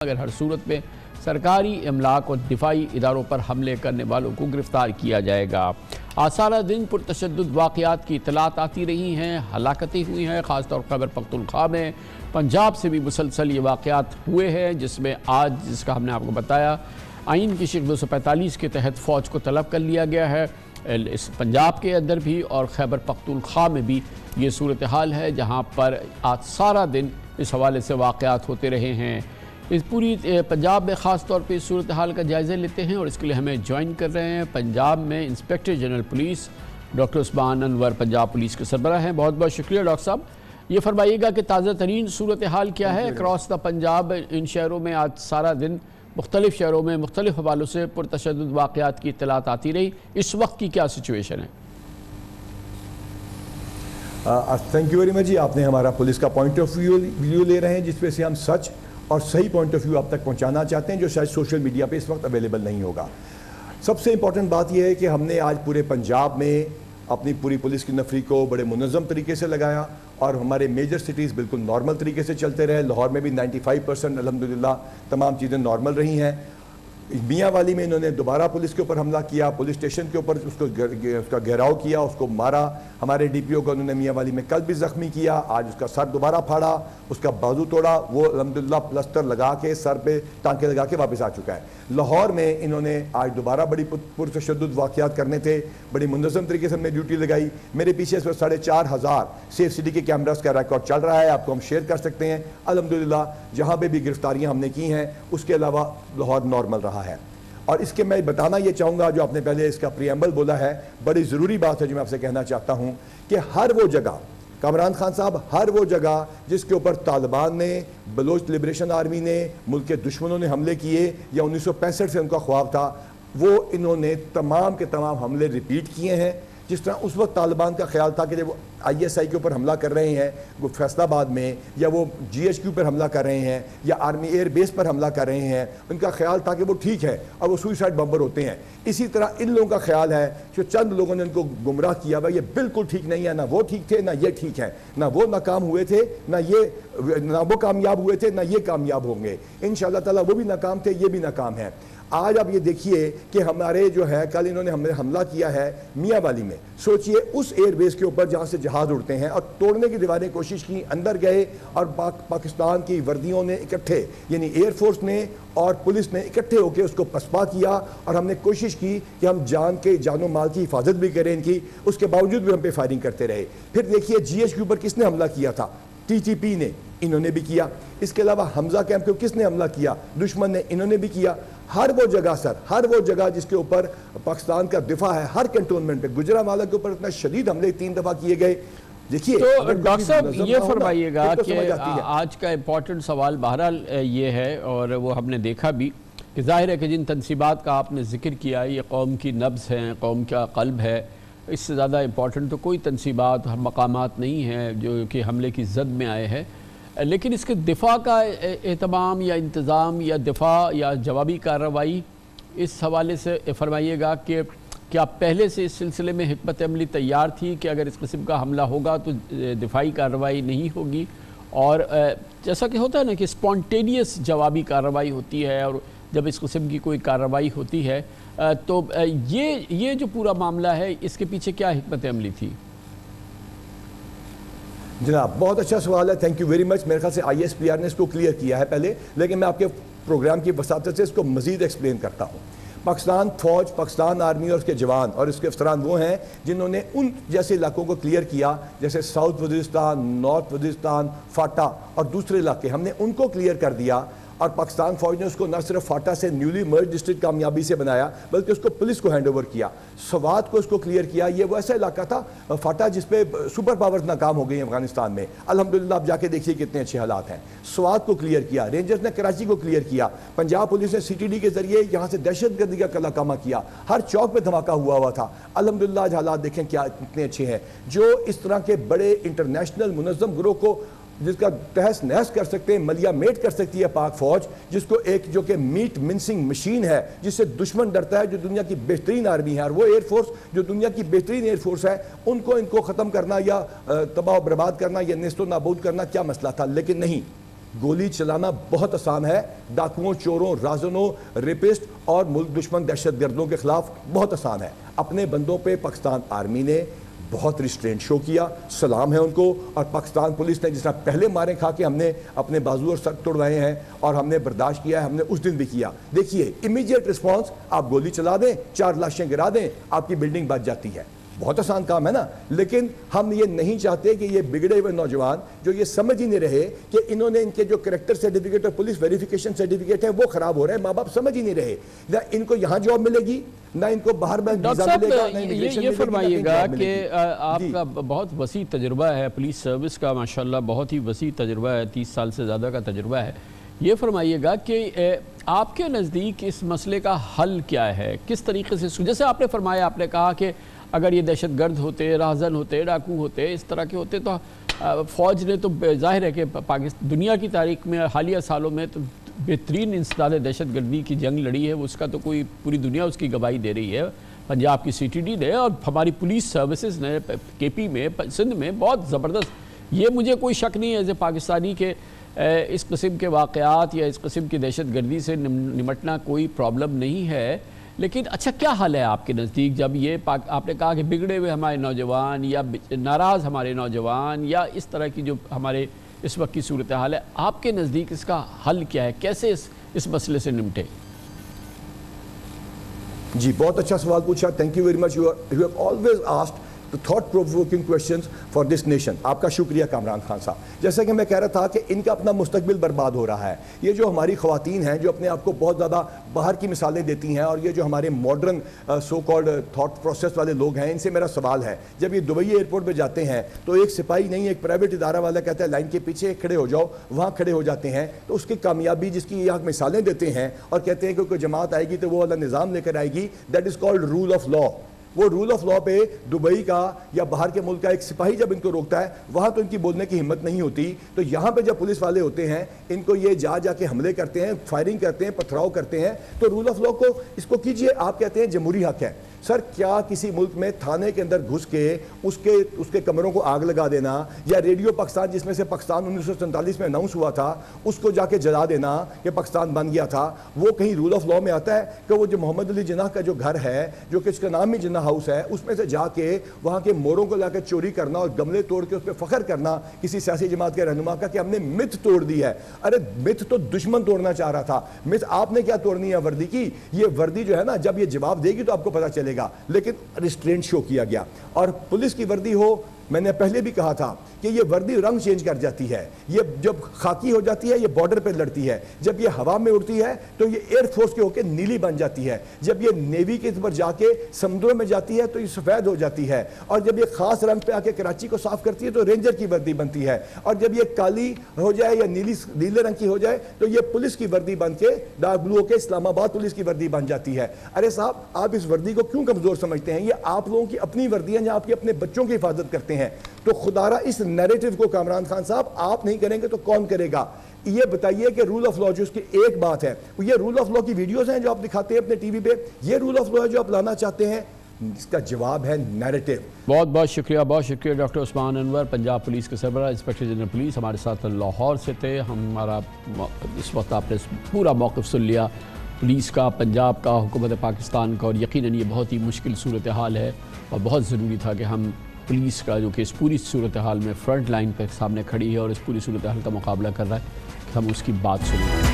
अगर हर सूरत में सरकारी इमलाक और दिफाई इदारों पर हमले करने वालों को गिरफ्तार किया जाएगा। आज सारा दिन पुरतशद्दुद वाक़यात की इतलात आती रही हैं, हलाकतें हुई हैं, ख़ासतौर खैबर पख्तूनख्वा में। पंजाब से भी मुसलसल ये वाक़यात हुए हैं, जिसमें आज जिसका हमने आपको बताया आइन की शिक 245 के तहत फ़ौज को तलब कर लिया गया है। इस पंजाब के अंदर भी और खैबर पख्तूनख्वा में भी ये सूरत हाल है, जहाँ पर आज सारा दिन इस हवाले से वाक़यात होते रहे हैं। इस पूरी पंजाब में ख़ास तौर पे इस सूरत हाल का जायज़ा लेते हैं और इसके लिए हमें ज्वाइन कर रहे हैं पंजाब में inspector general police doctor Usman Anwar, Punjab police के सरबराह हैं। बहुत बहुत शुक्रिया डॉक्टर साहब। ये फरमाइएगा कि ताज़ा तरीन सूरत हाल क्या है अक्रॉस द पंजाब। इन शहरों में आज सारा दिन मुख्तलिफ़ शहरों में मुख्तलिफ़ हवालों से पुरतशद्दुद वाक़यात की इत्तलात आती रही, इस वक्त की क्या सिचुएशन है? थैंक यू वेरी मच जी। आपने हमारा पुलिस का पॉइंट ऑफ व्यू ले रहे हैं, जिसपे से हम सच और सही पॉइंट ऑफ व्यू आप तक पहुंचाना चाहते हैं, जो शायद सोशल मीडिया पे इस वक्त अवेलेबल नहीं होगा। सबसे इंपॉर्टेंट बात यह है कि हमने आज पूरे पंजाब में अपनी पूरी पुलिस की नफरी को बड़े मुनज़्ज़म तरीके से लगाया और हमारे मेजर सिटीज़ बिल्कुल नॉर्मल तरीके से चलते रहे। लाहौर में भी 95% अल्हम्दुलिल्लाह तमाम चीज़ें नॉर्मल रही हैं। मियाँ वाली में इन्होंने दोबारा पुलिस के ऊपर हमला किया, पुलिस स्टेशन के ऊपर उसका घेराव किया, उसको मारा। हमारे डीपीओ को उन्होंने मियाँ वाली में कल भी ज़ख्मी किया, आज उसका सर दोबारा फाड़ा, उसका बाजू तोड़ा, वो अल्हम्दुलिल्लाह प्लस्तर लगा के सर पे टांके लगा के वापस आ चुका है। लाहौर में इन्होंने आज दोबारा बड़ी पुरतशद्दुद वाक़यात करने थे, बड़ी मुनज़्ज़म तरीके से हमने ड्यूटी लगाई। मेरे पीछे इस वक्त 4,500 सेफ सिटी के कैमरास का रिकॉर्ड चल रहा है, आपको हम शेयर कर सकते हैं। अल्हम्दुलिल्लाह जहाँ पे भी गिरफ्तारियाँ हमने की हैं, उसके अलावा लाहौर नॉर्मल रहा है। और इसके मैं बताना ये चाहूँगा, जो आपने पहले इसका प्रीएम्बल बोला है, बड़ी ज़रूरी बात है जो मैं आपसे कहना चाहता हूँ कि हर वो जगह कामरान खान साहब, हर वो जगह जिसके ऊपर तालिबान ने, बलोच लिबरेशन आर्मी ने, मुल्क के दुश्मनों ने हमले किए या 1965 से उनका ख्वाब था, वो इन्होंने तमाम के तमाम हमले रिपीट किए हैं। जिस तरह उस वक्त तालिबान का ख्याल था कि जब वो ISI के ऊपर हमला कर रहे हैं, वो फैसलाबाद में, या वो GHQ पर हमला कर रहे हैं, या आर्मी एयर बेस पर हमला कर रहे हैं, उनका ख्याल था कि वो ठीक है और वो सुइसाइड बम्बर होते हैं। इसी तरह इन लोगों का ख्याल है कि चंद लोगों ने उनको गुमराह किया हुआ, ये बिल्कुल ठीक नहीं है, ना वो ठीक थे ना ये ठीक है, ना वो नाकाम हुए थे ना वो कामयाब हुए थे, ना ये कामयाब होंगे। इंशाअल्लाह ताला वो भी नाकाम थे, ये भी नाकाम है। आज आप ये देखिए कि हमारे जो है कल इन्होंने हमला किया है मियाँ वाली में। सोचिए उस एयरबेस के ऊपर जहाँ से जहाज़ उड़ते हैं, और तोड़ने की दीवारें कोशिश की, अंदर गए और पाकिस्तान की वर्दियों ने इकट्ठे, यानी एयरफोर्स ने और पुलिस ने इकट्ठे होकर उसको पसपा किया, और हमने कोशिश की कि हम जानो माल की हिफाजत भी करें इनकी, उसके बावजूद भी हम पे फायरिंग करते रहे। फिर देखिए GHQ पर किसने हमला किया था? TTP ने, इन्होंने भी किया। इसके अलावा हमजा कैंप को किसने हमला किया? दुश्मन ने, इन्होंने भी किया। हर वो जगह सर, हर वो जगह जिसके ऊपर पाकिस्तान का दिफा है, हर कैंटोनमेंट पे गुजरांवाला के ऊपर इतना शदीद हमले 3 दफ़ा किए गए। देखिए तो डॉक्टर साहब ये फरमाइएगा कि आज का इम्पोर्टेंट सवाल बहरहाल ये है, और वो हमने देखा भी कि जाहिर है कि जिन तनसीबात का आपने जिक्र किया, ये कौम की नब्ज़ है, कौम का क़ल्ब है, इससे ज़्यादा इम्पोर्टेंट तो कोई तनसीबात मकामात नहीं है जो कि हमले की जद में आए हैं। लेकिन इसके दिफा का एहतमाम या इंतज़ाम या दिफा या जवाबी कार्रवाई, इस हवाले से फरमाइएगा कि क्या पहले से इस सिलसिले में हिकमत अमली तैयार थी कि अगर इस किस्म का हमला होगा तो दिफाई कार्रवाई नहीं होगी? और जैसा कि होता है ना कि स्पॉन्टेनियस जवाबी कार्रवाई होती है, और जब इस किस्म की कोई कार्रवाई होती है तो ये जो पूरा मामला है, इसके पीछे क्या हिकमत अमली थी? जनाब बहुत अच्छा सवाल है, थैंक यू वेरी मच। मेरे ख्याल से ISPR ने इसको क्लियर किया है पहले, लेकिन मैं आपके प्रोग्राम की वसातत से इसको मज़ीद एक्सप्लेन करता हूँ। पाकिस्तान फ़ौज, पाकिस्तान आर्मी और उसके जवान और उसके अफसरान वो हैं जिन्होंने उन जैसे इलाकों को क्लियर किया, जैसे साउथ वज़ीरिस्तान, नॉर्थ वज़ीरिस्तान, फाटा और दूसरे इलाके, हमने उनको क्लियर कर दिया। और पाकिस्तान फ़ौज ने उसको न सिर्फ फाटा से न्यूली मर्ज डिस्ट्रिक्ट कामयाबी से बनाया, बल्कि उसको पुलिस को हैंड ओवर किया। स्वात को उसको क्लियर किया। ये वो ऐसा इलाका था फाटा जिस पे सुपर पावर्स नाकाम हो गई हैं अफगानिस्तान में। अल्हम्दुलिल्लाह आप जाके देखिए कितने अच्छे हालात हैं। स्वात को क्लियर किया, रेंजर्स ने कराची को क्लियर किया, पंजाब पुलिस ने CTD के जरिए यहाँ से दहशतगर्दी का कलाकामा किया, हर चौक पे धमाका हुआ था। अल्हम्दुलिल्लाह आज हालात देखें क्या कितने अच्छे हैं। जो इस तरह के बड़े इंटरनेशनल मुनज़्ज़म ग्रोह को जिसका तहस नहस कर सकते हैं, मलिया मेट कर सकती है पाक फौज, जिसको एक जो कि मीट मिन्सिंग मशीन है, जिससे दुश्मन डरता है, जो दुनिया की बेहतरीन आर्मी है, और वो एयरफोर्स जो दुनिया की बेहतरीन एयरफोर्स है, इनको ख़त्म करना या तबाह बर्बाद करना या नेस्तो नाबूद करना क्या मसला था। लेकिन नहीं, गोली चलाना बहुत आसान है, डाकुओं, चोरों, राजनों, रेपिस्ट और मुल्क दुश्मन दहशतगर्दों के खिलाफ बहुत आसान है। अपने बंदों पे पाकिस्तान आर्मी ने बहुत रिस्ट्रेंट शो किया, सलाम है उनको। और पाकिस्तान पुलिस ने जिस तरह पहले मारे खा के हमने अपने बाजू और सर तोड़वाए हैं और हमने बर्दाश्त किया है, हमने उस दिन भी किया। देखिए इमीडिएट रिस्पॉन्स, आप गोली चला दें, 4 लाशें गिरा दें, आपकी बिल्डिंग बच जाती है। बहुत आसान काम है ना। लेकिन हम ये नहीं चाहते कि ये बिगड़े हुए नौजवान जो ये समझ ही नहीं रहे कि इन्होंने इनके जो कैरेक्टर सर्टिफिकेट और पुलिस वेरिफिकेशन सर्टिफिकेट है वो खराब हो रहे हैं, माँ बाप समझ ही नहीं रहे, ना इनको यहाँ जॉब मिलेगी, ना इनको बाहर में डॉक्टर वीजा मिलेगा, ना साहब इमिग्रेशन ये मिलेगी, ना फरमाइएगा जॉब कि मिलेगी। आपका बहुत वसी तजुर्बा है पुलिस सर्विस का, माशाल्लाह बहुत ही वसी तजुर्बा है, 30 साल से ज़्यादा का तजुर्बा है। ये फरमाइएगा कि आपके नज़दीक इस मसले का हल क्या है, किस तरीके से, जैसे आपने फरमाया, आपने कहा कि अगर ये दहशतगर्द होते, राहजन होते, डाकू होते, इस तरह के होते तो फ़ौज ने तो जाहिर है कि पाकिस्तान दुनिया की तारीख में हालिया सालों में तो बेहतरीन इंसदाद दहशतगर्दी की जंग लड़ी है, उसका तो कोई पूरी दुनिया उसकी गवाही दे रही है। पंजाब की CTD ने और हमारी पुलिस सर्विसेज ने KP में, सिंध में बहुत ज़बरदस्त, ये मुझे कोई शक नहीं है कि पाकिस्तानी के इस किस्म के वाक़यात या इस किस्म की दहशतगर्दी से निमटना कोई प्रॉब्लम नहीं है। लेकिन अच्छा क्या हाल है आपके नज़दीक जब ये आपने कहा कि बिगड़े हुए हमारे नौजवान या नाराज़ हमारे नौजवान या इस तरह की जो हमारे इस वक्त की सूरत हाल है, आपके नज़दीक इसका हल क्या है, कैसे इस मसले से निपटे? जी बहुत अच्छा सवाल पूछा, thank you very much. You have always asked the thought provoking questions for this nation. आपका शुक्रिया कामरान खान साहब। जैसा कि मैं कह रहा था कि इनका अपना मुस्तकबिल बर्बाद हो रहा है। ये जो हमारी ख़वातीन हैं जो अपने आप को बहुत ज़्यादा बाहर की मिसालें देती हैं, और ये जो हमारे modern so called thought process वाले लोग हैं, इनसे मेरा सवाल है, जब ये दुबई एयरपोर्ट पर जाते हैं तो एक सिपाही नहीं, एक प्राइवेट इदारा वाला कहता है लाइन के पीछे खड़े हो जाओ, वहाँ खड़े हो जाते हैं, तो उसकी कामयाबी जिसकी यहाँ मिसालें देते हैं और कहते हैं कि कोई जमात आएगी तो वो वाला निज़ाम लेकर आएगी, that is called rule of law. वो रूल ऑफ लॉ पे दुबई का या बाहर के मुल्क का एक सिपाही जब इनको रोकता है, वहाँ तो इनकी बोलने की हिम्मत नहीं होती। तो यहाँ पे जब पुलिस वाले होते हैं, इनको ये जाके हमले करते हैं, फायरिंग करते हैं, पथराव करते हैं। तो रूल ऑफ लॉ को इसको कीजिए, आप कहते हैं जमहूरी हक है। सर क्या किसी मुल्क में थाने के अंदर घुस के उसके कमरों को आग लगा देना, या रेडियो पाकिस्तान जिसमें से पाकिस्तान 1947 में अनाउंस हुआ था उसको जाके जला देना कि पाकिस्तान बन गया था, वो कहीं रूल ऑफ लॉ में आता है? कि वो जो मोहम्मद अली जिन्ना का जो घर है, जो कि इसका नाम ही जिन्ना हाउस है, उसमें से जाके वहाँ के मोरों को लाकर चोरी करना और गमले तोड़ के उस पर फख्र करना किसी सियासी जमात के रहनुमा का कि हमने मिथ तोड़ दी है। अरे मिथ तो दुश्मन तोड़ना चाह रहा था, मिथ आपने क्या तोड़नी है वर्दी की? ये वर्दी जो है ना, जब ये जवाब देगी तो आपको पता चलेगा। लेकिन रिस्ट्रेंट शो किया गया। और पुलिस की वर्दी हो, मैंने पहले भी कहा था कि ये वर्दी रंग चेंज कर जाती है, ये जब खाकी हो जाती है ये बॉर्डर पे लड़ती है, जब ये हवा में उड़ती है तो ये एयरफोर्स के होकर नीली बन जाती है, जब ये नेवी के ऊपर जाके समुद्रों में जाती है तो ये सफ़ेद हो जाती है, और जब ये खास रंग पे आके कराची को साफ करती है तो रेंजर की वर्दी बनती है, और जब ये काली हो जाए या नीले रंग की हो जाए तो ये पुलिस की वर्दी बन के डार्क ब्लू होकर इस्लामाबाद पुलिस की वर्दी बन जाती है। अरे साहब आप इस वर्दी को क्यों कमजोर समझते हैं? ये आप लोगों की अपनी वर्दी है, जहाँ आपके अपने बच्चों की हिफाजत करते हैं। तो खुदारा इस नैरेटिव को कामरान खान साहब आप नहीं करेंगे तो कौन करेगा? ये बताइए कि रूल ऑफ लॉ जो उसकी एक बात है, ये रूल ऑफ लॉ की वीडियोस हैं जो आप दिखाते हैं अपने टीवी पे, ये रूल ऑफ लॉ है जो आप लाना चाहते हैं? इसका जवाब है नैरेटिव। बहुत बहुत शुक्रिया डॉक्टर उस्मान अनवर, पंजाब पुलिस के सरबराह, इंस्पेक्टर जनरल पुलिस, हमारे साथ लाहौर से थे। हमारा इस वक्त आपने पूरा मौक़िफ़ सुन लिया पुलिस का, पंजाब का, हुकूमत पाकिस्तान का, और यकीनन ये बहुत ही मुश्किल सूरत हाल है और बहुत ज़रूरी था कि हम पुलिस का जो कि इस पूरी सूरत हाल में फ्रंट लाइन पर सामने खड़ी है और इस पूरी सूरत हाल का मुकाबला कर रहा है, हम उसकी बात सुनें।